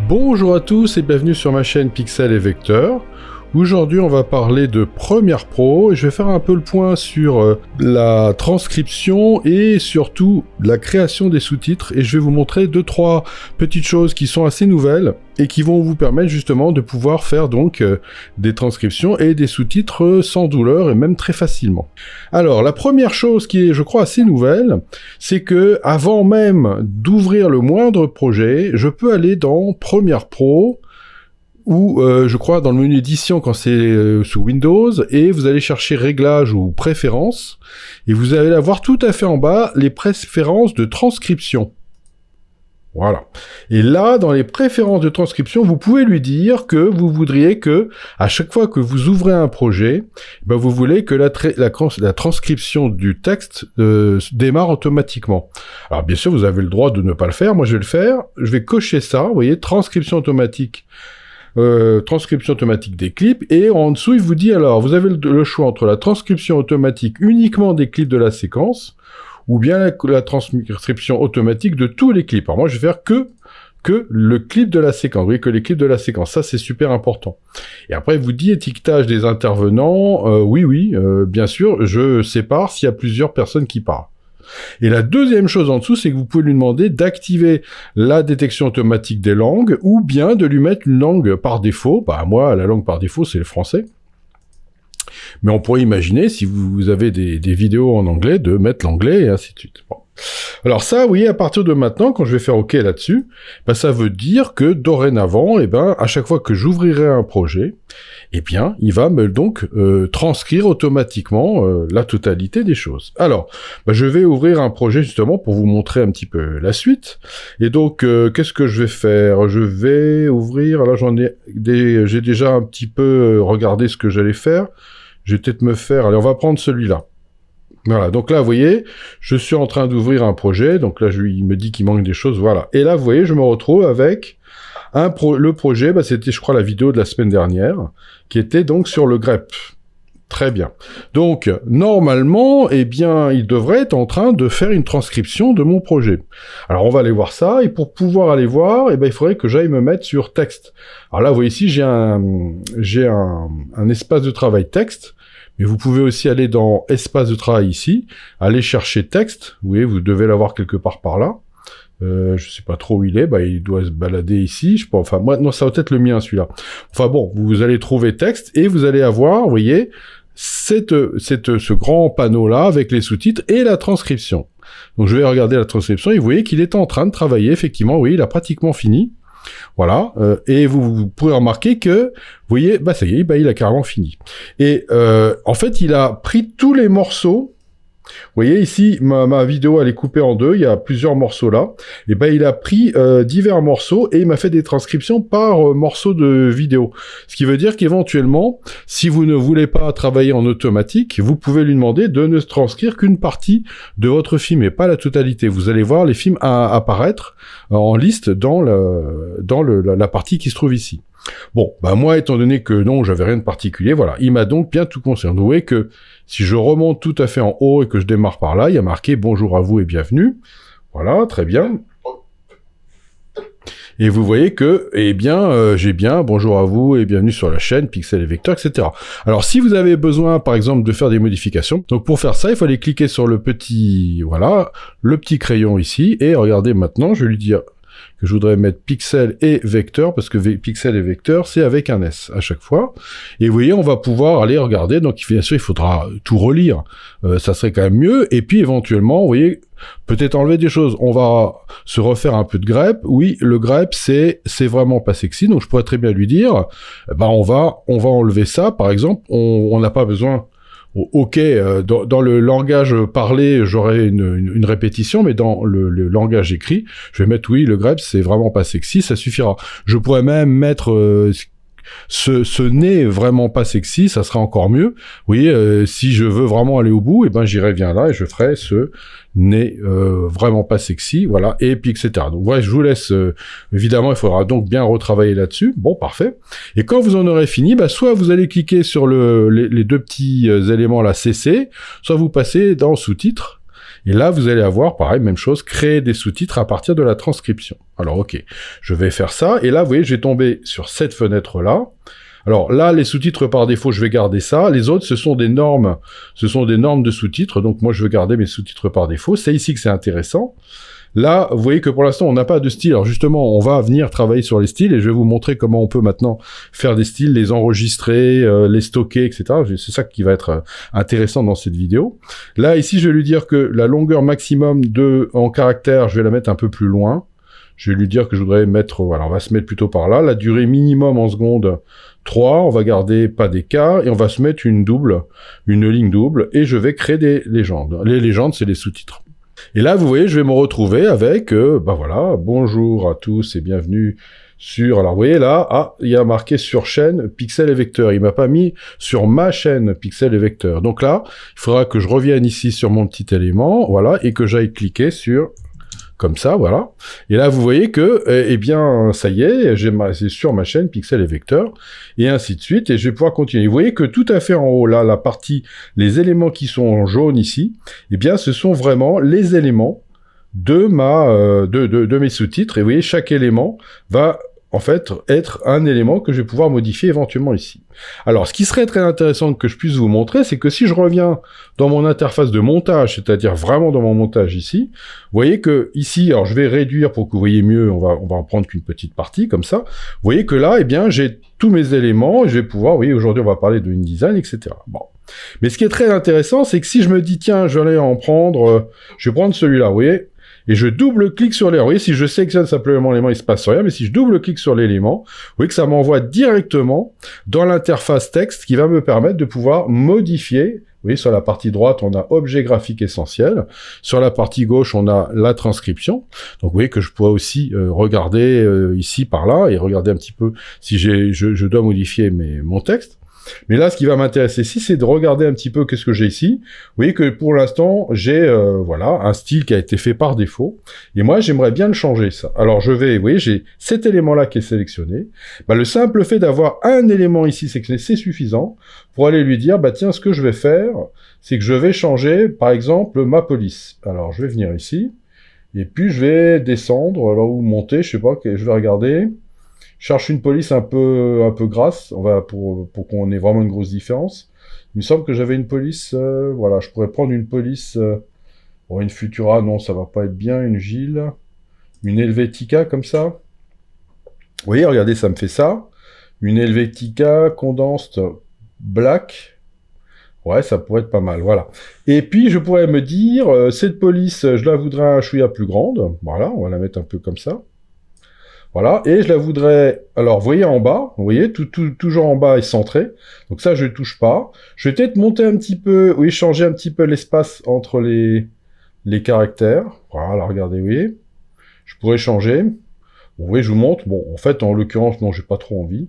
Bonjour à tous et bienvenue sur ma chaîne Pixel et Vecteur. Aujourd'hui on va parler de Premiere Pro et je vais faire un peu le point sur la transcription et surtout la création des sous-titres et je vais vous montrer 2-3 petites choses qui sont assez nouvelles et qui vont vous permettre justement de pouvoir faire donc des transcriptions et des sous-titres sans douleur et même très facilement. Alors la première chose qui est je crois assez nouvelle, c'est que avant même d'ouvrir le moindre projet, je peux aller dans Premiere Pro ou je crois dans le menu édition quand c'est sous Windows, et vous allez chercher réglages ou préférences, et vous allez avoir tout à fait en bas les préférences de transcription. Voilà. Et là, dans les préférences de transcription, vous pouvez lui dire que vous voudriez que, à chaque fois que vous ouvrez un projet, ben vous voulez que la transcription du texte démarre automatiquement. Alors bien sûr, vous avez le droit de ne pas le faire. Moi, je vais le faire. Je vais cocher ça. Vous voyez, transcription automatique des clips, et en dessous il vous dit alors vous avez le choix entre la transcription automatique uniquement des clips de la séquence ou bien la transcription automatique de tous les clips. Alors moi je vais faire que le clip de la séquence, vous voyez, que les clips de la séquence, ça c'est super important. Et après il vous dit étiquetage des intervenants, oui, bien sûr, je sépare s'il y a plusieurs personnes qui parlent. Et la deuxième chose en dessous, c'est que vous pouvez lui demander d'activer la détection automatique des langues, ou bien de lui mettre une langue par défaut. Bah, moi, la langue par défaut, c'est le français. Mais on pourrait imaginer, si vous avez des vidéos en anglais, de mettre l'anglais, et ainsi de suite. Bon. Alors ça, vous voyez, à partir de maintenant, quand je vais faire OK là-dessus, bah, ça veut dire que dorénavant, à chaque fois que j'ouvrirai un projet, il va me donc transcrire automatiquement la totalité des choses. Alors, bah, je vais ouvrir un projet justement pour vous montrer un petit peu la suite. Et donc, qu'est-ce que je vais faire? Je vais ouvrir, là j'ai déjà un petit peu regardé ce que j'allais faire. Je vais peut-être me faire, allez, on va prendre celui-là. Voilà, donc là, vous voyez, je suis en train d'ouvrir un projet, donc là, il me dit qu'il manque des choses, voilà. Et là, vous voyez, je me retrouve avec le projet, bah, c'était, je crois, la vidéo de la semaine dernière, qui était donc sur le grep. Très bien. Donc, normalement, il devrait être en train de faire une transcription de mon projet. Alors, on va aller voir ça, et pour pouvoir aller voir, il faudrait que j'aille me mettre sur texte. Alors là, vous voyez ici, j'ai un espace de travail texte, mais vous pouvez aussi aller dans espace de travail ici, aller chercher texte, vous voyez, vous devez l'avoir quelque part par là. Je sais pas trop où il est, il doit se balader ici, je pense, moi, non, ça va être le mien, celui-là. Enfin bon, vous allez trouver texte, et vous allez avoir, vous voyez, ce grand panneau-là, avec les sous-titres et la transcription. Donc je vais regarder la transcription, et vous voyez qu'il est en train de travailler, effectivement, oui, il a pratiquement fini. Voilà, et vous pourrez remarquer que, vous voyez, ça y est, il a carrément fini. Et en fait, il a pris tous les morceaux. Vous voyez ici, ma vidéo elle est coupée en deux, il y a plusieurs morceaux là. Et il a pris divers morceaux et il m'a fait des transcriptions par morceaux de vidéo. Ce qui veut dire qu'éventuellement, si vous ne voulez pas travailler en automatique, vous pouvez lui demander de ne transcrire qu'une partie de votre film et pas la totalité. Vous allez voir les films apparaître en liste dans la partie qui se trouve ici. Bon, moi, étant donné que non, j'avais rien de particulier, voilà, il m'a donc bien tout concerné. Vous voyez que si je remonte tout à fait en haut et que je démarre par là, il y a marqué « Bonjour à vous et bienvenue ». Voilà, très bien. Et vous voyez que, j'ai bien « Bonjour à vous et bienvenue sur la chaîne Pixel et Vecteur », etc. Alors, si vous avez besoin, par exemple, de faire des modifications, donc pour faire ça, il faut aller cliquer sur le petit crayon ici, et regardez maintenant, je vais lui dire que je voudrais mettre Pixel et Vecteur, parce que Pixel et Vecteur, c'est avec un S à chaque fois. Et vous voyez, on va pouvoir aller regarder, donc bien sûr, il faudra tout relire, ça serait quand même mieux, et puis éventuellement, vous voyez, peut-être enlever des choses. On va se refaire un peu de grep. Oui, le grep, c'est vraiment pas sexy, donc je pourrais très bien lui dire, on va enlever ça, par exemple, on n'a pas besoin. Ok, dans le langage parlé, j'aurai une répétition, mais dans le langage écrit, je vais mettre oui, le grep, c'est vraiment pas sexy, ça suffira. Je pourrais même mettre ce nez vraiment pas sexy, ça serait encore mieux. Vous voyez, si je veux vraiment aller au bout, j'irai bien là et je ferai ce nez vraiment pas sexy, voilà, et puis etc. Donc ouais, je vous laisse, évidemment, il faudra donc bien retravailler là-dessus. Bon, parfait. Et quand vous en aurez fini, soit vous allez cliquer sur les deux petits éléments là, CC, soit vous passez dans sous-titres, Et là, vous allez avoir, pareil, même chose, créer des sous-titres à partir de la transcription. Alors, ok, je vais faire ça. Et là, vous voyez, j'ai tombé sur cette fenêtre-là. Alors là, les sous-titres par défaut, je vais garder ça. Les autres, ce sont des normes de sous-titres. Donc moi, je veux garder mes sous-titres par défaut. C'est ici que c'est intéressant. Là, vous voyez que pour l'instant, on n'a pas de style. Alors justement, on va venir travailler sur les styles et je vais vous montrer comment on peut maintenant faire des styles, les enregistrer, les stocker, etc. C'est ça qui va être intéressant dans cette vidéo. Là, ici, je vais lui dire que la longueur maximum en caractères, je vais la mettre un peu plus loin. Je vais lui dire que je voudrais mettre, voilà, on va se mettre plutôt par là. La durée minimum en secondes, 3. On va garder pas d'écart et on va se mettre une ligne double et je vais créer des légendes. Les légendes, c'est les sous-titres. Et là, vous voyez, je vais me retrouver avec, voilà, bonjour à tous et bienvenue sur... Alors, vous voyez là, il y a marqué sur chaîne pixel et vecteur. Il m'a pas mis sur ma chaîne pixel et vecteur. Donc là, il faudra que je revienne ici sur mon petit élément, voilà, et que j'aille cliquer sur... Comme ça, voilà. Et là, vous voyez que, eh bien, ça y est, c'est sur ma chaîne Pixel et Vecteur, et ainsi de suite, et je vais pouvoir continuer. Vous voyez que tout à fait en haut, là, la partie, les éléments qui sont en jaune ici, eh bien, ce sont vraiment les éléments de mes sous-titres, et vous voyez, chaque élément va en fait, être un élément que je vais pouvoir modifier éventuellement ici. Alors, ce qui serait très intéressant que je puisse vous montrer, c'est que si je reviens dans mon interface de montage, c'est-à-dire vraiment dans mon montage ici, vous voyez que ici, alors je vais réduire pour que vous voyez mieux, on va en prendre qu'une petite partie, comme ça. Vous voyez que là, eh bien, j'ai tous mes éléments, et je vais pouvoir, vous voyez, aujourd'hui, on va parler de InDesign, etc. Bon. Mais ce qui est très intéressant, c'est que si je me dis, tiens, je vais en prendre, je vais prendre celui-là, vous voyez, et je double-clique sur l'élément. Vous voyez, si je sélectionne simplement l'élément, il se passe rien, mais si je double-clique sur l'élément, vous voyez que ça m'envoie directement dans l'interface texte qui va me permettre de pouvoir modifier. Vous voyez, sur la partie droite, on a objet graphique essentiel. Sur la partie gauche, on a la transcription. Donc, vous voyez que je pourrais aussi regarder ici, par là, et regarder un petit peu si je dois modifier mon texte. Mais là, ce qui va m'intéresser ici, c'est de regarder un petit peu qu'est-ce que j'ai ici. Vous voyez que pour l'instant, j'ai voilà un style qui a été fait par défaut. Et moi, j'aimerais bien le changer, ça. Alors, vous voyez, j'ai cet élément-là qui est sélectionné. Bah, le simple fait d'avoir un élément ici sélectionné, c'est suffisant pour aller lui dire, bah tiens, ce que je vais faire, c'est que je vais changer, par exemple, ma police. Alors, je vais venir ici, et puis je vais descendre, là ou monter, je sais pas, je vais regarder. Je cherche une police un peu grasse, on va pour qu'on ait vraiment une grosse différence. Il me semble que j'avais une police, voilà, je pourrais prendre une police, une Futura, non, ça va pas être bien, une Gilles, une Helvetica comme ça. Vous voyez, regardez, ça me fait ça. Une Helvetica Condensed Black. Ouais, ça pourrait être pas mal, voilà. Et puis, je pourrais me dire, cette police, je la voudrais un chouïa plus grande. Voilà, on va la mettre un peu comme ça. Voilà, et je la voudrais... Alors, vous voyez en bas, vous voyez, toujours en bas est centré. Donc ça, je ne touche pas. Je vais peut-être monter un petit peu, oui, changer un petit peu l'espace entre les caractères. Voilà, regardez, vous voyez. Je pourrais changer. Bon, vous voyez, je vous montre. Bon, en fait, en l'occurrence, non, j'ai pas trop envie.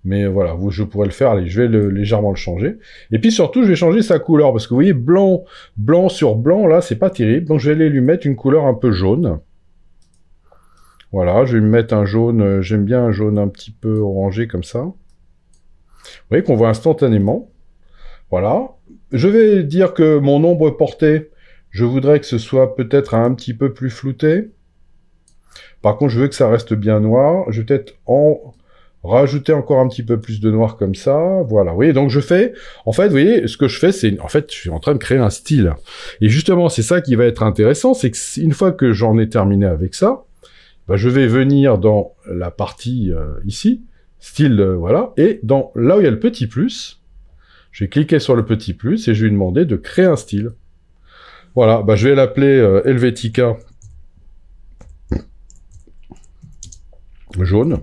Mais voilà, je pourrais le faire. Allez, je vais légèrement le changer. Et puis surtout, je vais changer sa couleur. Parce que vous voyez, blanc sur blanc, là, c'est pas terrible. Donc, je vais aller lui mettre une couleur un peu jaune. Voilà, je vais me mettre un jaune, j'aime bien un jaune un petit peu orangé comme ça. Vous voyez qu'on voit instantanément. Voilà. Je vais dire que mon ombre portée, je voudrais que ce soit peut-être un petit peu plus flouté. Par contre, je veux que ça reste bien noir. Je vais peut-être rajouter encore un petit peu plus de noir comme ça. Voilà, vous voyez, donc je fais... En fait, vous voyez, ce que je fais, c'est... En fait, je suis en train de créer un style. Et justement, c'est ça qui va être intéressant, c'est que une fois que j'en ai terminé avec ça, bah, je vais venir dans la partie ici, style, voilà, et là où il y a le petit plus, je vais cliquer sur le petit plus et je vais lui demander de créer un style. Voilà, bah, je vais l'appeler Helvetica jaune.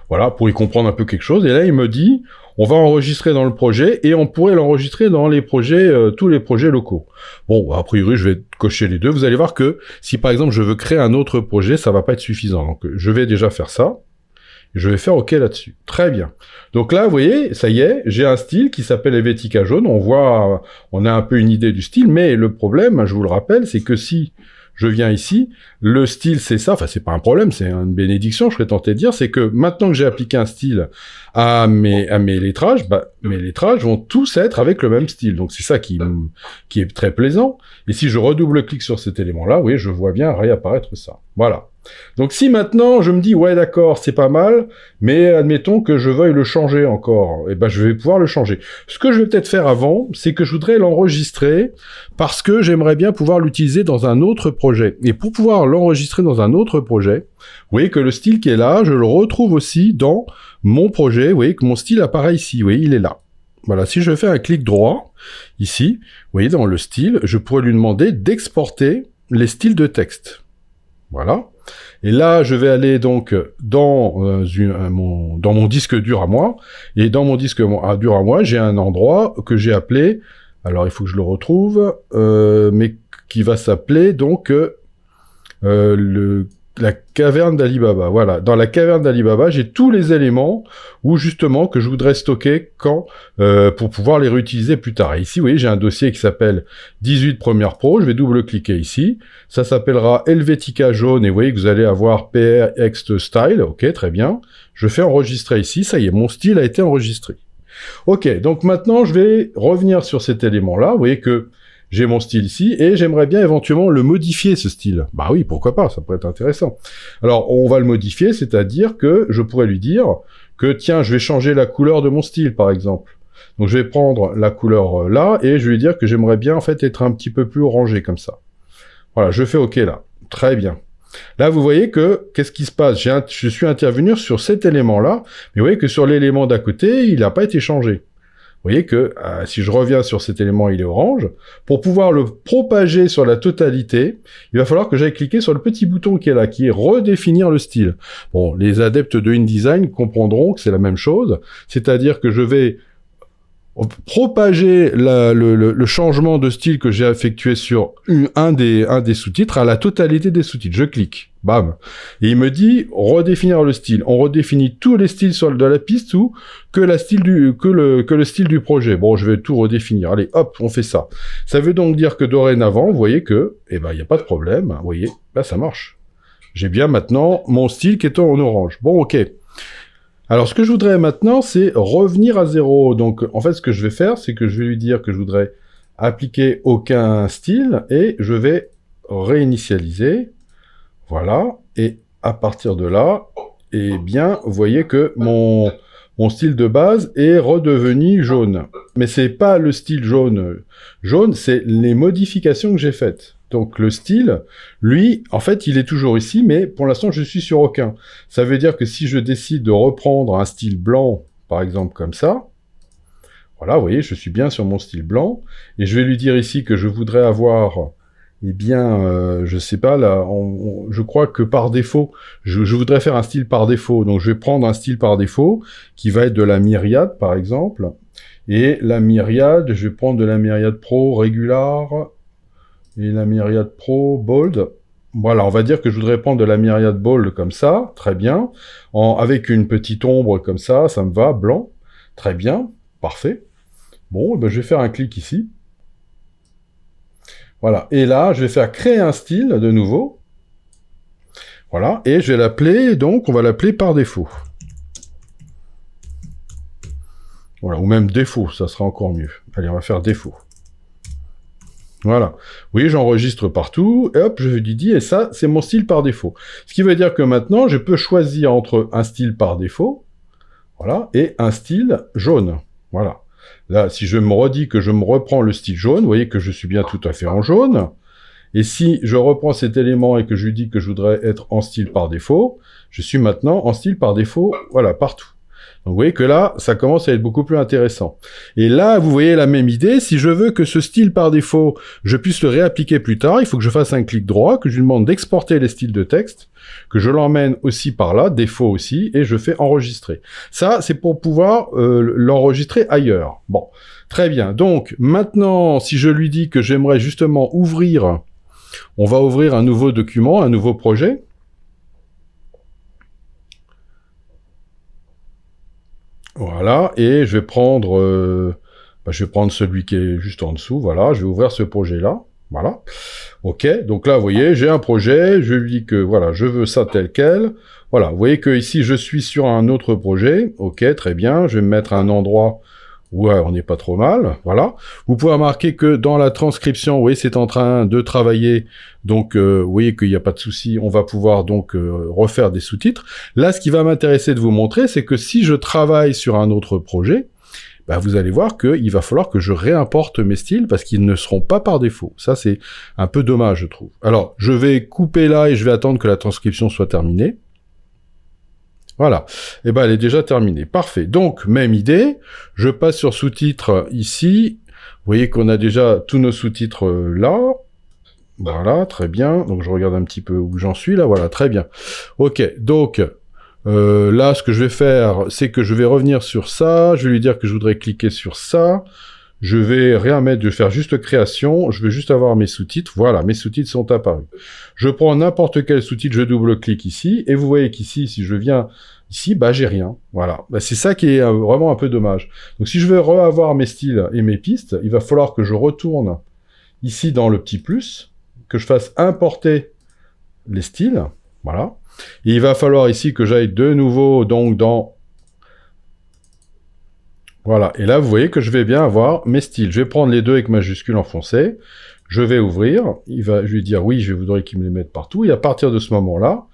Voilà, pour y comprendre un peu quelque chose. Et là, il me dit, on va enregistrer dans le projet, et on pourrait l'enregistrer dans les projets, tous les projets locaux. Bon, a priori, je vais cocher les deux. Vous allez voir que, si par exemple, je veux créer un autre projet, ça va pas être suffisant. Donc, je vais déjà faire ça. Et je vais faire OK là-dessus. Très bien. Donc là, vous voyez, ça y est, j'ai un style qui s'appelle Helvetica jaune. On a un peu une idée du style, mais le problème, je vous le rappelle, c'est que si je viens ici, le style c'est ça, enfin c'est pas un problème, c'est une bénédiction, je serais tenté de dire, c'est que maintenant que j'ai appliqué un style à mes lettrages, bah, mes lettrages vont tous être avec le même style, donc c'est ça qui est très plaisant, et si je redouble-clique sur cet élément-là, vous voyez, je vois bien réapparaître ça, voilà. Donc si maintenant je me dis, ouais d'accord, c'est pas mal, mais admettons que je veuille le changer encore, et ben je vais pouvoir le changer. Ce que je vais peut-être faire avant, c'est que je voudrais l'enregistrer, parce que j'aimerais bien pouvoir l'utiliser dans un autre projet. Et pour pouvoir l'enregistrer dans un autre projet, vous voyez que le style qui est là, je le retrouve aussi dans mon projet, vous voyez que mon style apparaît ici, vous voyez, il est là. Voilà, si je fais un clic droit, ici, vous voyez, dans le style, je pourrais lui demander d'exporter les styles de texte. Voilà. Et là, je vais aller donc dans mon disque dur à moi. Et dans mon disque dur à moi, j'ai un endroit que j'ai appelé, alors il faut que je le retrouve, mais qui va s'appeler donc la caverne d'Ali-Baba. Voilà, dans la caverne d'Ali-Baba, j'ai tous les éléments où justement que je voudrais stocker pour pouvoir les réutiliser plus tard. Et ici, vous voyez, j'ai un dossier qui s'appelle 18 Premiere Pro. Je vais double-cliquer ici. Ça s'appellera Helvetica jaune et vous voyez que vous allez avoir PRX Style. Ok, très bien. Je fais enregistrer ici. Ça y est, mon style a été enregistré. Ok, donc maintenant, je vais revenir sur cet élément-là. Vous voyez que j'ai mon style ici, et j'aimerais bien éventuellement le modifier, ce style. Bah oui, pourquoi pas, ça pourrait être intéressant. Alors, on va le modifier, c'est-à-dire que je pourrais lui dire que, tiens, je vais changer la couleur de mon style, par exemple. Donc, je vais prendre la couleur là, et je vais lui dire que j'aimerais bien, en fait, être un petit peu plus orangé, comme ça. Voilà, je fais OK, là. Très bien. Là, vous voyez que, qu'est-ce qui se passe? Je suis intervenu sur cet élément-là, mais vous voyez que sur l'élément d'à côté, il n'a pas été changé. Vous voyez que si je reviens sur cet élément, il est orange. Pour pouvoir le propager sur la totalité, il va falloir que j'aille cliquer sur le petit bouton qui est là, qui est redéfinir le style. Bon, les adeptes de InDesign comprendront que c'est la même chose, c'est-à-dire que je vais propager le changement de style que j'ai effectué sur un des sous-titres à la totalité des sous-titres. Je clique, bam, et il me dit redéfinir le style. On redéfinit tous les styles de la piste ou que le style du projet. Bon, je vais tout redéfinir. Allez, hop, on fait ça. Ça veut donc dire que dorénavant, vous voyez que, eh ben, il n'y a pas de problème. Vous voyez, là, ça marche. J'ai bien maintenant mon style qui est en orange. Bon, ok. Alors, ce que je voudrais maintenant, c'est revenir à 0. Donc, en fait, ce que je vais faire, c'est que je vais lui dire que je voudrais appliquer aucun style et je vais réinitialiser. Voilà. Et à partir de là, eh bien, vous voyez que mon style de base est redevenu jaune. Mais c'est pas le style jaune. Jaune, c'est les modifications que j'ai faites. Donc le style, lui, en fait, il est toujours ici, mais pour l'instant, je suis sur aucun. Ça veut dire que si je décide de reprendre un style blanc, par exemple comme ça, voilà, vous voyez, je suis bien sur mon style blanc, et je vais lui dire ici que je voudrais avoir, eh bien, je sais pas, là, je crois que par défaut, je voudrais faire un style par défaut, donc je vais prendre un style par défaut, qui va être de la myriade, par exemple, et la myriade, je vais prendre de la myriade pro régular, et la myriade pro bold. Voilà, on va dire que je voudrais prendre de la myriade bold comme ça, très bien, avec une petite ombre comme ça me va, blanc, très bien, parfait. Bon, ben je vais faire un clic ici. Voilà, et là, je vais faire créer un style de nouveau. Voilà, et je vais l'appeler, donc on va l'appeler par défaut. Voilà, ou même défaut, ça sera encore mieux. Allez, on va faire défaut. Voilà. Oui, j'enregistre partout, et hop, je lui dis, et ça, c'est mon style par défaut. Ce qui veut dire que maintenant, je peux choisir entre un style par défaut, voilà, et un style jaune. Voilà. Là, si je me redis que je me reprends le style jaune, vous voyez que je suis bien tout à fait en jaune. Et si je reprends cet élément et que je lui dis que je voudrais être en style par défaut, je suis maintenant en style par défaut, voilà, partout. Donc vous voyez que là, ça commence à être beaucoup plus intéressant. Et là, vous voyez la même idée. Si je veux que ce style par défaut, je puisse le réappliquer plus tard, il faut que je fasse un clic droit, que je lui demande d'exporter les styles de texte, que je l'emmène aussi par là, défaut aussi, et je fais enregistrer. Ça, c'est pour pouvoir l'enregistrer ailleurs. Bon, très bien. Donc maintenant, si je lui dis que j'aimerais justement ouvrir, on va ouvrir un nouveau document, un nouveau projet. Voilà, et je vais prendre celui qui est juste en dessous, voilà, je vais ouvrir ce projet-là. Voilà. OK. Donc là, vous voyez, j'ai un projet. Je lui dis que, voilà, je veux ça tel quel. Voilà. Vous voyez que ici, je suis sur un autre projet. OK, très bien. Je vais me mettre à un endroit où on n'est pas trop mal. Voilà. Vous pouvez remarquer que dans la transcription, vous voyez, c'est en train de travailler. Donc, vous voyez qu'il n'y a pas de souci. On va pouvoir donc refaire des sous-titres. Là, ce qui va m'intéresser de vous montrer, c'est que si je travaille sur un autre projet, bah, vous allez voir qu'il va falloir que je réimporte mes styles parce qu'ils ne seront pas par défaut. Ça, c'est un peu dommage, je trouve. Alors, je vais couper là et je vais attendre que la transcription soit terminée. Voilà. Et ben, elle est déjà terminée. Parfait. Donc, même idée. Je passe sur sous-titres ici. Vous voyez qu'on a déjà tous nos sous-titres là. Voilà, très bien. Donc, je regarde un petit peu où j'en suis là. Voilà, très bien. OK. Donc, là, ce que je vais faire, c'est que je vais revenir sur ça, je vais lui dire que je voudrais cliquer sur ça, je vais rien mettre, je vais faire juste création, je vais juste avoir mes sous-titres, voilà, mes sous-titres sont apparus. Je prends n'importe quel sous-titre, je double-clique ici, et vous voyez qu'ici, si je viens ici, bah j'ai rien, voilà. Bah, c'est ça qui est vraiment un peu dommage. Donc si je veux reavoir mes styles et mes pistes, il va falloir que je retourne ici dans le petit plus, que je fasse importer les styles, voilà. Et il va falloir ici que j'aille de nouveau donc dans... Voilà, et là vous voyez que je vais bien avoir mes styles. Je vais prendre les deux avec majuscule enfoncée, je vais ouvrir, je vais dire oui, je voudrais qu'il me les mette partout, et à partir de ce moment-là,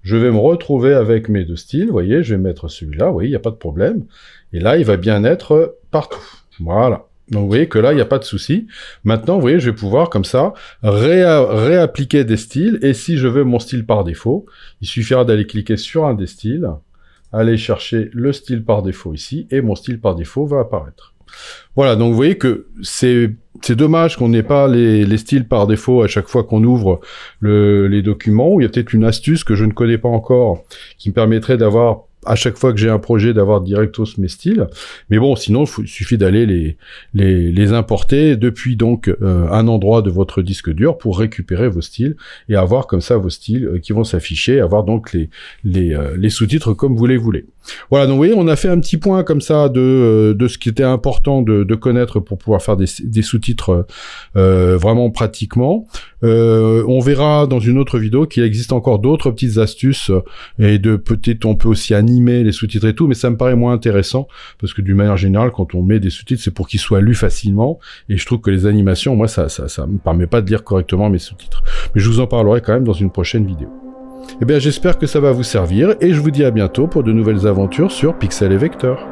je vais me retrouver avec mes deux styles, vous voyez, je vais mettre celui-là, oui, il n'y a pas de problème, et là il va bien être partout. Voilà. Donc vous voyez que là, il n'y a pas de souci. Maintenant, vous voyez, je vais pouvoir, comme ça, réappliquer des styles. Et si je veux mon style par défaut, il suffira d'aller cliquer sur un des styles, aller chercher le style par défaut ici, et mon style par défaut va apparaître. Voilà, donc vous voyez que c'est dommage qu'on n'ait pas les styles par défaut à chaque fois qu'on ouvre les documents. Il y a peut-être une astuce que je ne connais pas encore, qui me permettrait d'avoir à chaque fois que j'ai un projet d'avoir directos mes styles, mais bon, sinon il suffit d'aller les importer depuis donc un endroit de votre disque dur pour récupérer vos styles et avoir comme ça vos styles qui vont s'afficher, avoir donc les sous-titres comme vous les voulez. Voilà, donc vous voyez, on a fait un petit point comme ça de ce qui était important de connaître pour pouvoir faire des sous-titres vraiment pratiquement. On verra dans une autre vidéo qu'il existe encore d'autres petites astuces et peut-être on peut aussi animer les sous-titres et tout, mais ça me paraît moins intéressant parce que d'une manière générale, quand on met des sous-titres, c'est pour qu'ils soient lus facilement et je trouve que les animations, moi, ça me permet pas de lire correctement mes sous-titres. Mais je vous en parlerai quand même dans une prochaine vidéo. Eh bien, j'espère que ça va vous servir et je vous dis à bientôt pour de nouvelles aventures sur Pixel et Vecteur.